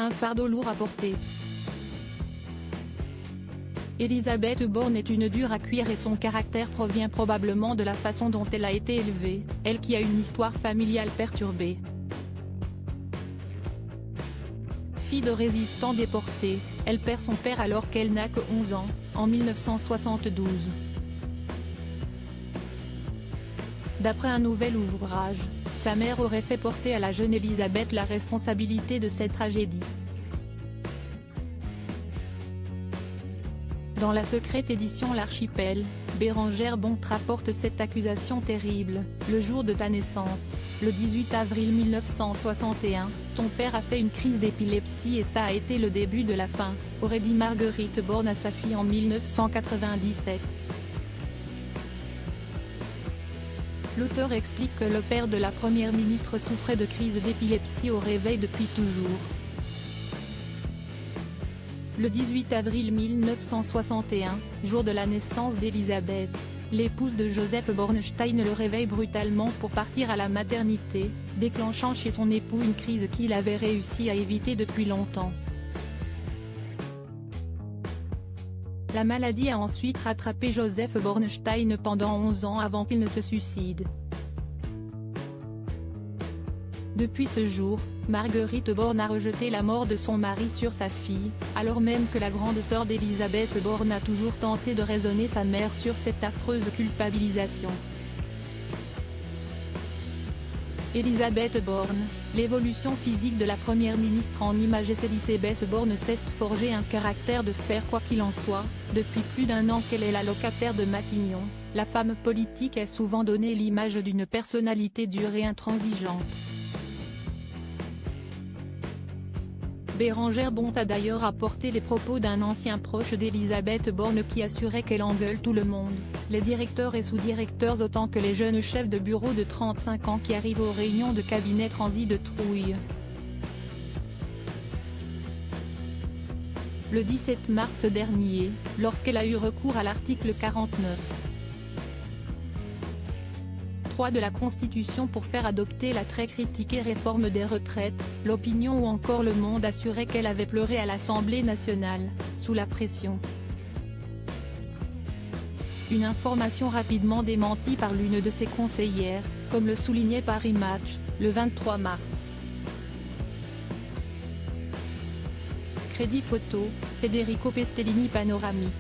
un fardeau lourd à porter. Elisabeth Borne est une dure à cuire et son caractère provient probablement de la façon dont elle a été élevée, elle qui a une histoire familiale perturbée. Fille de résistants déportés, elle perd son père alors qu'elle n'a que 11 ans, en 1972. D'après un nouvel ouvrage, sa mère aurait fait porter à la jeune Elisabeth la responsabilité de cette tragédie. Dans la secrète édition L'Archipel, Bérengère Bonte rapporte cette accusation terrible: le jour de ta naissance, le 18 avril 1961, ton père a fait une crise d'épilepsie et ça a été le début de la fin, aurait dit Marguerite Borne à sa fille en 1997. L'auteur explique que le père de la première ministre souffrait de crises d'épilepsie au réveil depuis toujours. Le 18 avril 1961, jour de la naissance d'Elisabeth, l'épouse de Joseph Bornstein le réveille brutalement pour partir à la maternité, déclenchant chez son époux une crise qu'il avait réussi à éviter depuis longtemps. La maladie a ensuite rattrapé Joseph Bornstein pendant 11 ans avant qu'il ne se suicide. Depuis ce jour, Marguerite Borne a rejeté la mort de son mari sur sa fille, alors même que la grande sœur d'Elisabeth Borne a toujours tenté de raisonner sa mère sur cette affreuse culpabilisation. Elisabeth Borne, l'évolution physique de la première ministre en images. Elisabeth Borne s'est forgé un caractère de fer quoi qu'il en soit, depuis plus d'1 an qu'elle est la locataire de Matignon, la femme politique a souvent donné l'image d'une personnalité dure et intransigeante. Bérengère Bonte a d'ailleurs rapporté les propos d'un ancien proche d'Elisabeth Borne qui assurait qu'elle engueule tout le monde, les directeurs et sous-directeurs autant que les jeunes chefs de bureau de 35 ans qui arrivent aux réunions de cabinet transis de trouille. Le 17 mars dernier, lorsqu'elle a eu recours à l'article 49. 3 de la Constitution pour faire adopter la très critiquée réforme des retraites, l'Opinion ou encore Le Monde assuraient qu'elle avait pleuré à l'Assemblée nationale, sous la pression. Une information rapidement démentie par l'une de ses conseillères, comme le soulignait Paris Match, le 23 mars. Crédit photo, Federico Pestellini. Panoramique.